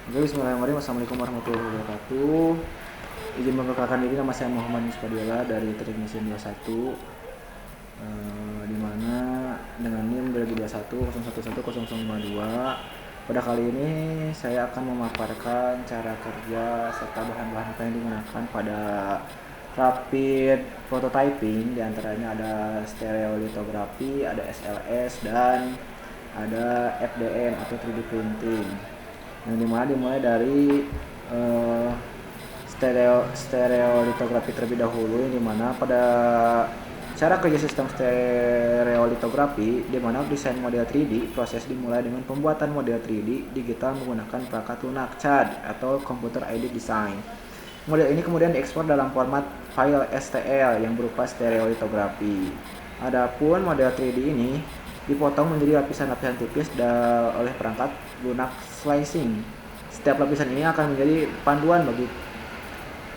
Oke, bismillahirrahmanirrahim. Assalamualaikum warahmatullahi wabarakatuh. Izin memperkenalkan diri, nama saya Muhammad Nispadiola dari Teknik Mesin 21, di mana dengan NIM 2021 011052. Pada kali ini saya akan memaparkan cara kerja serta bahan-bahan apa yang digunakan pada rapid prototyping. Di antaranya ada stereolitografi, ada SLS, dan ada FDM atau 3D printing, yang dimana dimulai dari stereolitografi terlebih dahulu, yang dimana pada cara kerja sistem stereolitografi, dimana desain model 3D proses dimulai dengan pembuatan model 3D digital menggunakan perangkat lunak CAD atau Computer Aided Design. Model ini kemudian diekspor dalam format file STL yang berupa stereolitografi. Adapun model 3D ini dipotong menjadi lapisan-lapisan tipis oleh perangkat lunak slicing. Setiap lapisan ini akan menjadi panduan bagi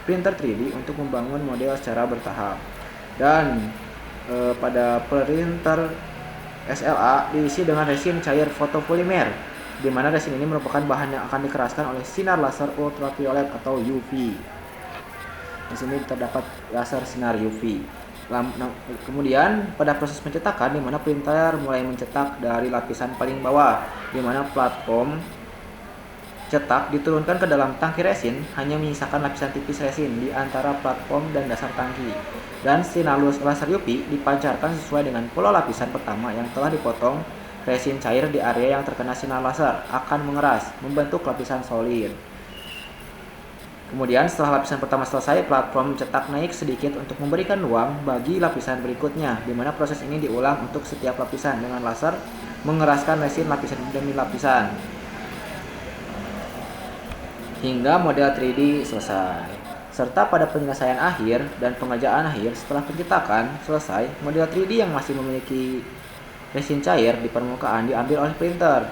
printer 3D untuk membangun model secara bertahap. Dan pada printer SLA diisi dengan resin cair fotopolimer, di mana resin ini merupakan bahan yang akan dikeraskan oleh sinar laser ultraviolet atau UV. Di sini terdapat laser sinar UV. Kemudian pada proses pencetakan, di mana printer mulai mencetak dari lapisan paling bawah, di mana platform cetak diturunkan ke dalam tangki resin, hanya menyisakan lapisan tipis resin di antara platform dan dasar tangki. Dan sinar laser UV dipancarkan sesuai dengan pola lapisan pertama yang telah dipotong. Resin cair di area yang terkena sinar laser akan mengeras, membentuk lapisan solid. Kemudian setelah lapisan pertama selesai, platform cetak naik sedikit untuk memberikan ruang bagi lapisan berikutnya, di mana proses ini diulang untuk setiap lapisan dengan laser mengeraskan resin lapisan demi lapisan hingga model 3D selesai. Serta pada penyelesaian akhir dan pengerjaan akhir setelah pencetakan selesai, model 3D yang masih memiliki resin cair di permukaan diambil oleh printer.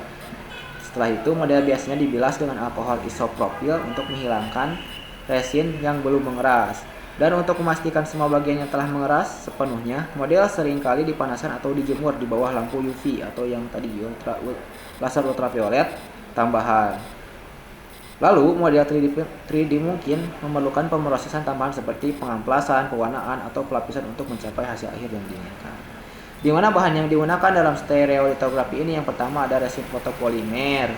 Setelah itu, model biasanya dibilas dengan alkohol isopropil untuk menghilangkan resin yang belum mengeras. Dan untuk memastikan semua bagian yang telah mengeras sepenuhnya, model seringkali dipanaskan atau dijemur di bawah lampu UV atau yang tadi laser ultraviolet tambahan. Lalu, model 3D mungkin memerlukan pemrosesan tambahan seperti pengamplasan, pewarnaan, atau pelapisan untuk mencapai hasil akhir yang diinginkan. Di mana bahan yang digunakan dalam stereolitografi ini, yang pertama ada resin fotopolimer,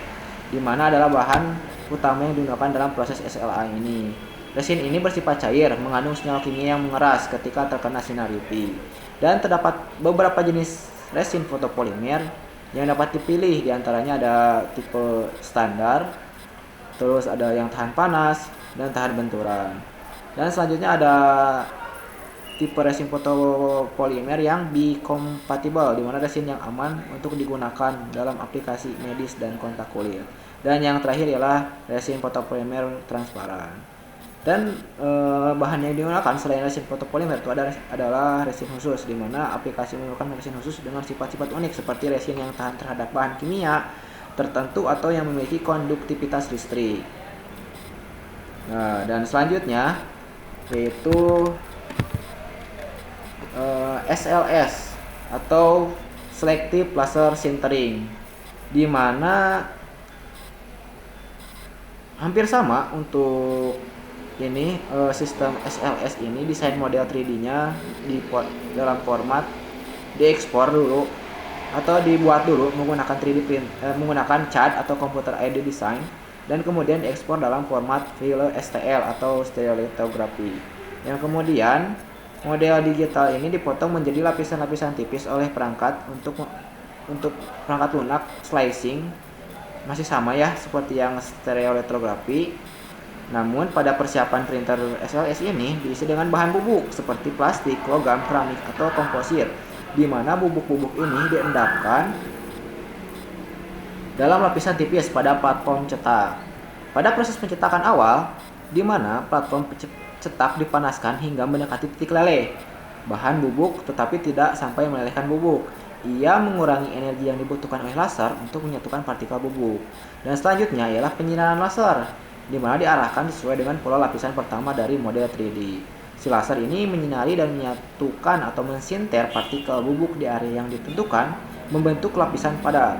di mana adalah bahan utama yang digunakan dalam proses SLA ini. Resin ini bersifat cair, mengandung senyawa kimia yang mengeras ketika terkena sinar UV. Dan terdapat beberapa jenis resin fotopolimer yang dapat dipilih, di antaranya ada tipe standar, terus ada yang tahan panas dan tahan benturan. Dan selanjutnya ada tipe resin fotopolimer yang biocompatible, di mana resin yang aman untuk digunakan dalam aplikasi medis dan kontak kulit. Dan yang terakhir ialah resin fotopolimer transparan. Dan bahan yang digunakan selain resin fotopolimer itu adalah resin khusus, di mana aplikasi memerlukan resin khusus dengan sifat-sifat unik seperti resin yang tahan terhadap bahan kimia tertentu atau yang memiliki konduktivitas listrik. Nah, dan selanjutnya yaitu SLS atau Selective Laser Sintering, di mana hampir sama untuk ini sistem SLS ini. Desain model 3D-nya dalam format diekspor dulu atau dibuat dulu menggunakan 3D menggunakan CAD atau Computer Aided Design, dan kemudian diekspor dalam format file STL atau stereolitografi. Yang kemudian model digital ini dipotong menjadi lapisan-lapisan tipis oleh perangkat untuk perangkat lunak slicing. Masih sama ya seperti yang stereolitografi. Namun pada persiapan printer SLS ini diisi dengan bahan bubuk seperti plastik, logam, keramik, atau komposit, di mana bubuk-bubuk ini diendapkan dalam lapisan tipis pada platform cetak. Pada proses pencetakan awal, di mana platform cetak dipanaskan hingga mendekati titik leleh bahan bubuk, tetapi tidak sampai melelehkan bubuk. Ia mengurangi energi yang dibutuhkan oleh laser untuk menyatukan partikel bubuk. Dan selanjutnya ialah penyinaran laser, di mana diarahkan sesuai dengan pola lapisan pertama dari model 3D. Si laser ini menyinari dan menyatukan atau mensinter partikel bubuk di area yang ditentukan, membentuk lapisan padat.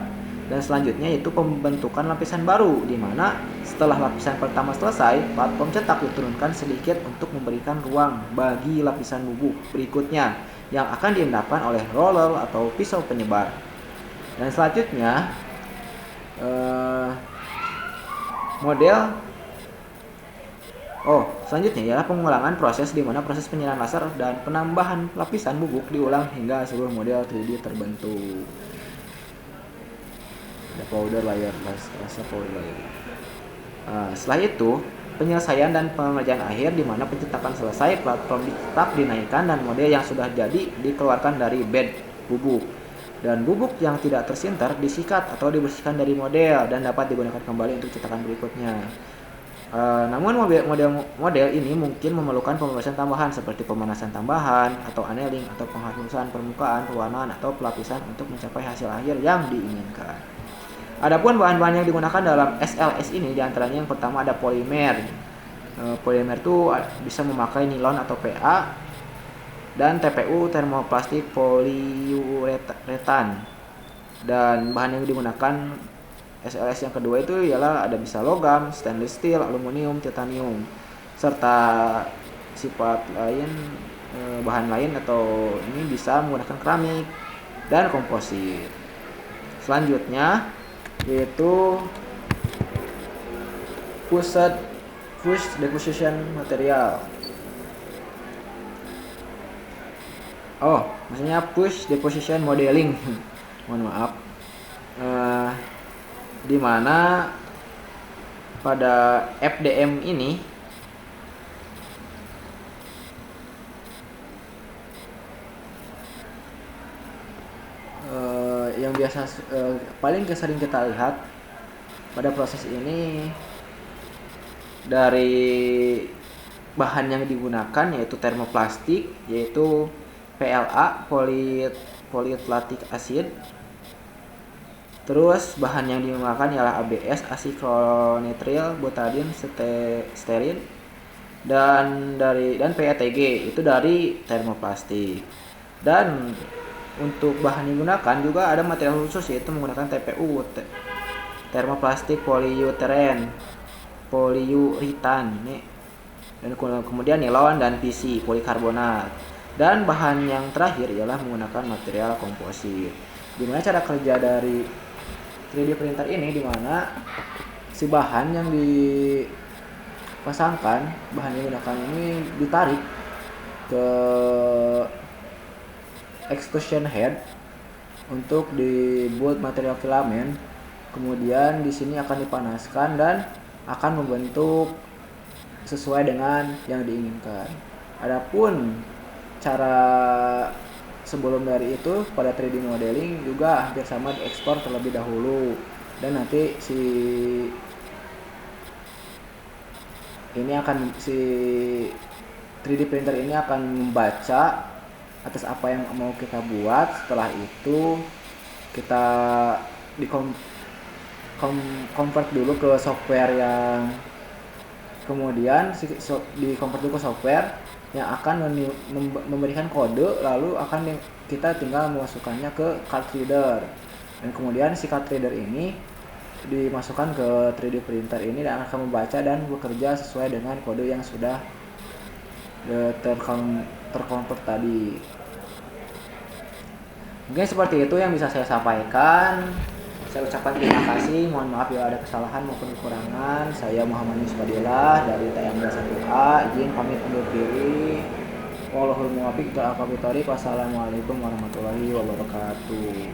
Dan selanjutnya yaitu pembentukan lapisan baru, di mana setelah lapisan pertama selesai, platform cetak diturunkan sedikit untuk memberikan ruang bagi lapisan bubuk berikutnya yang akan diendapkan oleh roller atau pisau penyebar. Dan selanjutnya selanjutnya ialah pengulangan proses di mana proses penyerahan laser dan penambahan lapisan bubuk diulang hingga seluruh model 3D terbentuk. Ada powder layer, laser powder layer. Setelah itu, penyelesaian dan pengerjaan akhir di mana pencetakan selesai, platform cetak dinaikkan dan model yang sudah jadi dikeluarkan dari bed bubuk. Dan bubuk yang tidak tersinter disikat atau dibersihkan dari model dan dapat digunakan kembali untuk cetakan berikutnya. Namun model ini mungkin memerlukan pemrosesan tambahan seperti pemanasan tambahan atau annealing atau penghalusan permukaan, pewarnaan atau pelapisan untuk mencapai hasil akhir yang diinginkan. Adapun bahan-bahan yang digunakan dalam SLS ini diantaranya yang pertama ada polimer. Polimer itu bisa memakai nilon atau PA, dan TPU termoplastik poliuretan. Dan bahan yang digunakan SLS yang kedua itu ialah ada bisa logam, stainless steel, aluminium, titanium, serta sifat lain bahan lain atau ini bisa menggunakan keramik dan komposit. Selanjutnya yaitu push deposition material. Maksudnya push deposition modeling. Mohon maaf. Di mana pada FDM ini yang biasa paling sering kita lihat pada proses ini dari bahan yang digunakan yaitu termoplastik, yaitu PLA, polyethylene acid. Terus bahan yang digunakan ialah ABS, acrylonitrile butadiene stearin, dan PETG itu dari termoplastik. Dan untuk bahan yang digunakan juga ada material khusus yaitu menggunakan TPU, termoplastik polyurethane, polyuretan ini, dan kemudian nilon dan PC polikarbonat. Dan bahan yang terakhir ialah menggunakan material komposit. Dimana cara kerja dari 3D printer ini dimana si bahan yang dipasangkan, bahan yang digunakan ini ditarik ke extrusion head untuk dibuat material filamen. Kemudian di sini akan dipanaskan dan akan membentuk sesuai dengan yang diinginkan. Adapun cara sebelum dari itu pada 3D modeling juga hampir sama, diekspor terlebih dahulu, dan nanti si 3D printer ini akan membaca atas apa yang mau kita buat. Setelah itu kita convert dulu ke software yang kemudian di-convert dulu ke software yang akan memberikan kode, lalu kita tinggal memasukkannya ke card reader, dan kemudian si card reader ini dimasukkan ke 3D printer ini dan akan membaca dan bekerja sesuai dengan kode yang sudah terconvert tadi. Mungkin seperti itu yang bisa saya sampaikan. Saya ucapkan terima kasih, mohon maaf bila ada kesalahan maupun kekurangan. Saya Muhammad Yusfadilah dari TMD 1A, izin pamit undur diri. Wallahul muwaffiq. Wassalamualaikum warahmatullahi wabarakatuh.